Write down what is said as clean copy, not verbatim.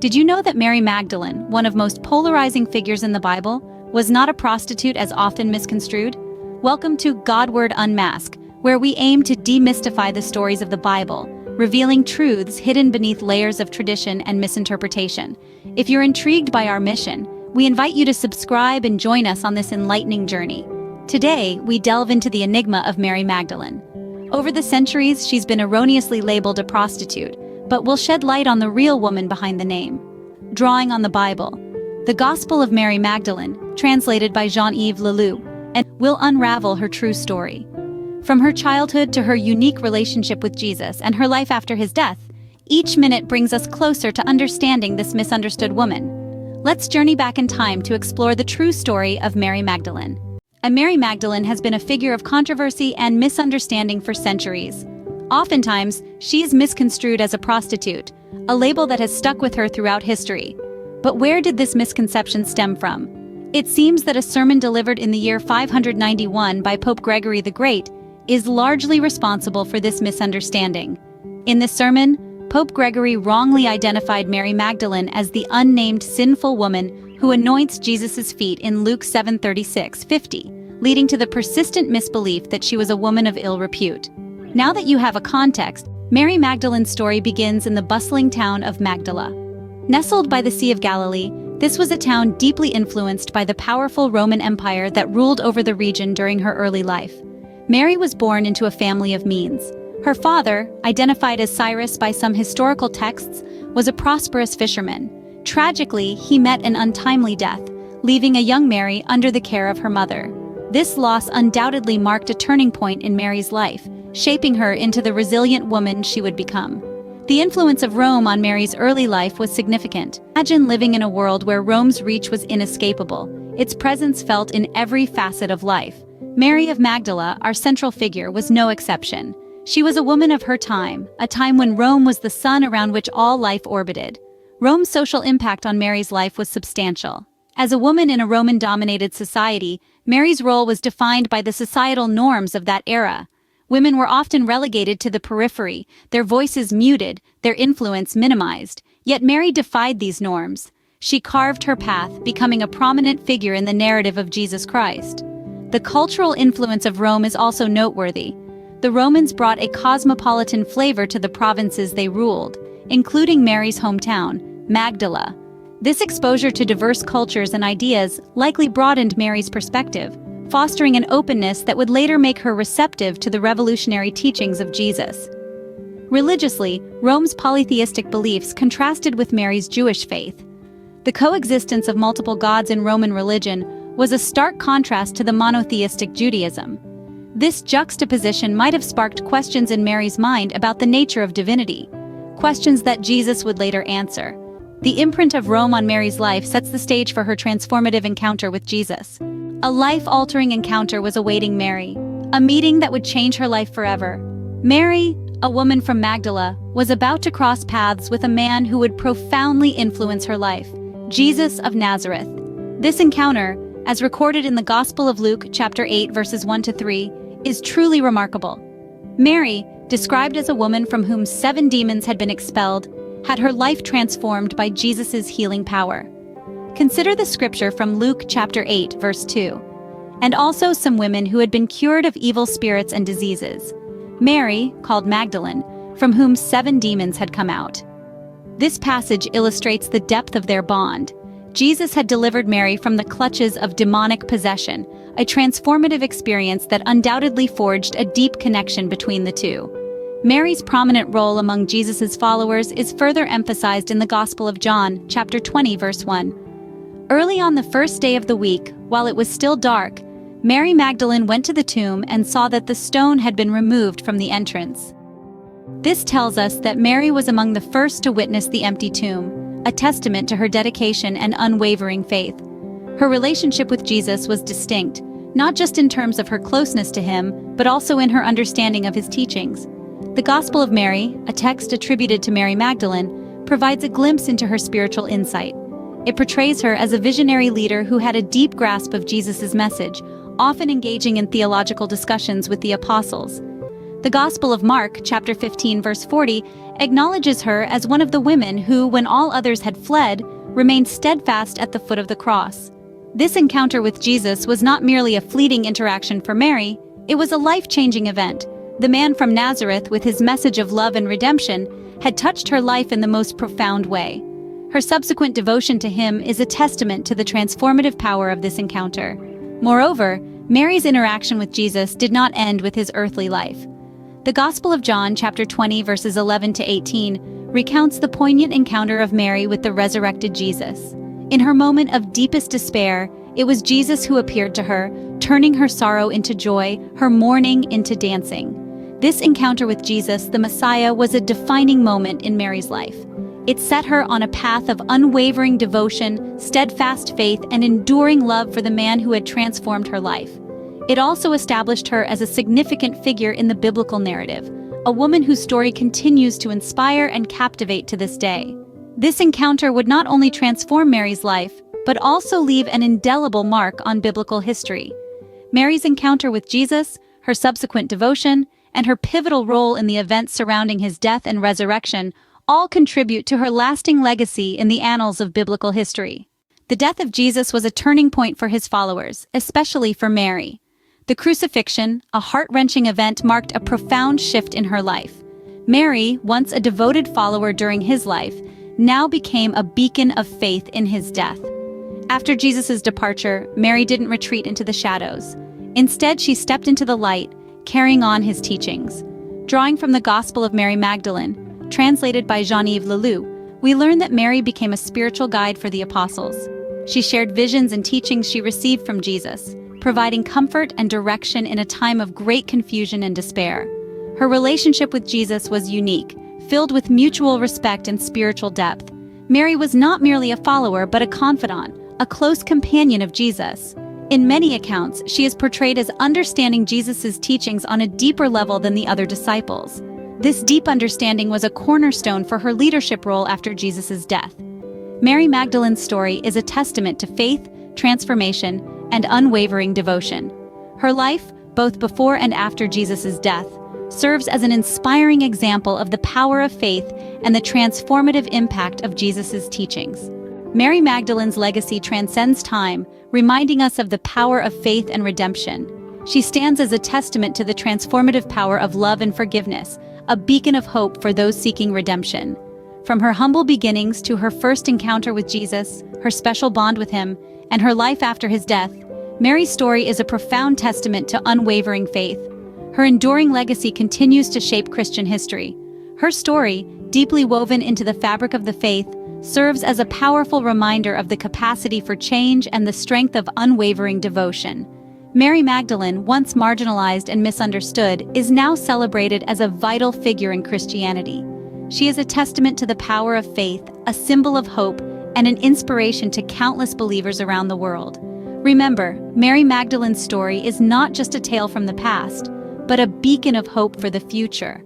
Did you know that Mary Magdalene, one of most polarizing figures in the Bible, was not a prostitute as often misconstrued? Welcome to Godward Unmasked, where we aim to demystify the stories of the Bible, revealing truths hidden beneath layers of tradition and misinterpretation. If you're intrigued by our mission, we invite you to subscribe and join us on this enlightening journey. Today, we delve into the enigma of Mary Magdalene. Over the centuries, she's been erroneously labeled a prostitute, but we'll shed light on the real woman behind the name. Drawing on the Bible, the Gospel of Mary Magdalene, translated by Jean-Yves Leloup, and will unravel her true story. From her childhood to her unique relationship with Jesus and her life after his death, each minute brings us closer to understanding this misunderstood woman. Let's journey back in time to explore the true story of Mary Magdalene. Mary Magdalene has been a figure of controversy and misunderstanding for centuries. Oftentimes, she is misconstrued as a prostitute, a label that has stuck with her throughout history. But where did this misconception stem from? It seems that a sermon delivered in the year 591 by Pope Gregory the Great is largely responsible for this misunderstanding. In this sermon, Pope Gregory wrongly identified Mary Magdalene as the unnamed sinful woman who anoints Jesus' feet in Luke 7:36-50, leading to the persistent misbelief that she was a woman of ill repute. Now that you have a context, Mary Magdalene's story begins in the bustling town of Magdala. Nestled by the Sea of Galilee, this was a town deeply influenced by the powerful Roman Empire that ruled over the region during her early life. Mary was born into a family of means. Her father, identified as Cyrus by some historical texts, was a prosperous fisherman. Tragically, he met an untimely death, leaving a young Mary under the care of her mother. This loss undoubtedly marked a turning point in Mary's life, shaping her into the resilient woman she would become. The influence of Rome on Mary's early life was significant. Imagine living in a world where Rome's reach was inescapable, its presence felt in every facet of life. Mary of Magdala, our central figure, was no exception. She was a woman of her time, a time when Rome was the sun around which all life orbited. Rome's social impact on Mary's life was substantial. As a woman in a Roman-dominated society, Mary's role was defined by the societal norms of that era. Women were often relegated to the periphery, their voices muted, their influence minimized. Yet Mary defied these norms. She carved her path, becoming a prominent figure in the narrative of Jesus Christ. The cultural influence of Rome is also noteworthy. The Romans brought a cosmopolitan flavor to the provinces they ruled, including Mary's hometown, Magdala. This exposure to diverse cultures and ideas likely broadened Mary's perspective, fostering an openness that would later make her receptive to the revolutionary teachings of Jesus. Religiously, Rome's polytheistic beliefs contrasted with Mary's Jewish faith. The coexistence of multiple gods in Roman religion was a stark contrast to the monotheistic Judaism. This juxtaposition might have sparked questions in Mary's mind about the nature of divinity, questions that Jesus would later answer. The imprint of Rome on Mary's life sets the stage for her transformative encounter with Jesus. A life-altering encounter was awaiting Mary, a meeting that would change her life forever. Mary, a woman from Magdala, was about to cross paths with a man who would profoundly influence her life, Jesus of Nazareth. This encounter, as recorded in the Gospel of Luke, chapter 8, verses 1-3, is truly remarkable. Mary, described as a woman from whom 7 demons had been expelled, had her life transformed by Jesus' healing power. Consider the scripture from Luke chapter 8, verse 2. And also some women who had been cured of evil spirits and diseases. Mary, called Magdalene, from whom 7 demons had come out. This passage illustrates the depth of their bond. Jesus had delivered Mary from the clutches of demonic possession, a transformative experience that undoubtedly forged a deep connection between the two. Mary's prominent role among Jesus' followers is further emphasized in the Gospel of John, chapter 20, verse 1. Early on the first day of the week, while it was still dark, Mary Magdalene went to the tomb and saw that the stone had been removed from the entrance. This tells us that Mary was among the first to witness the empty tomb, a testament to her dedication and unwavering faith. Her relationship with Jesus was distinct, not just in terms of her closeness to him, but also in her understanding of his teachings. The Gospel of Mary, a text attributed to Mary Magdalene, provides a glimpse into her spiritual insight. It portrays her as a visionary leader who had a deep grasp of Jesus' message, often engaging in theological discussions with the apostles. The Gospel of Mark, chapter 15, verse 40, acknowledges her as one of the women who, when all others had fled, remained steadfast at the foot of the cross. This encounter with Jesus was not merely a fleeting interaction for Mary, it was a life-changing event. The man from Nazareth, with his message of love and redemption, had touched her life in the most profound way. Her subsequent devotion to him is a testament to the transformative power of this encounter. Moreover, Mary's interaction with Jesus did not end with his earthly life. The Gospel of John, chapter 20, verses 11 to 18, recounts the poignant encounter of Mary with the resurrected Jesus. In her moment of deepest despair, it was Jesus who appeared to her, turning her sorrow into joy, her mourning into dancing. This encounter with Jesus, the Messiah, was a defining moment in Mary's life. It set her on a path of unwavering devotion, steadfast faith, and enduring love for the man who had transformed her life. It also established her as a significant figure in the biblical narrative, a woman whose story continues to inspire and captivate to this day. This encounter would not only transform Mary's life, but also leave an indelible mark on biblical history. Mary's encounter with Jesus, her subsequent devotion, and her pivotal role in the events surrounding his death and resurrection all contribute to her lasting legacy in the annals of biblical history. The death of Jesus was a turning point for his followers, especially for Mary. The crucifixion, a heart-wrenching event, marked a profound shift in her life. Mary, once a devoted follower during his life, now became a beacon of faith in his death. After Jesus' departure, Mary didn't retreat into the shadows. Instead, she stepped into the light, carrying on his teachings. Drawing from the Gospel of Mary Magdalene, translated by Jean-Yves Leloup, we learn that Mary became a spiritual guide for the apostles. She shared visions and teachings she received from Jesus, providing comfort and direction in a time of great confusion and despair. Her relationship with Jesus was unique, filled with mutual respect and spiritual depth. Mary was not merely a follower but a confidant, a close companion of Jesus. In many accounts, she is portrayed as understanding Jesus' teachings on a deeper level than the other disciples. This deep understanding was a cornerstone for her leadership role after Jesus' death. Mary Magdalene's story is a testament to faith, transformation, and unwavering devotion. Her life, both before and after Jesus' death, serves as an inspiring example of the power of faith and the transformative impact of Jesus' teachings. Mary Magdalene's legacy transcends time, reminding us of the power of faith and redemption. She stands as a testament to the transformative power of love and forgiveness, a beacon of hope for those seeking redemption. From her humble beginnings to her first encounter with Jesus, her special bond with him, and her life after his death, Mary's story is a profound testament to unwavering faith. Her enduring legacy continues to shape Christian history. Her story, deeply woven into the fabric of the faith, serves as a powerful reminder of the capacity for change and the strength of unwavering devotion. Mary Magdalene, once marginalized and misunderstood, is now celebrated as a vital figure in Christianity. She is a testament to the power of faith, a symbol of hope, and an inspiration to countless believers around the world. Remember, Mary Magdalene's story is not just a tale from the past, but a beacon of hope for the future.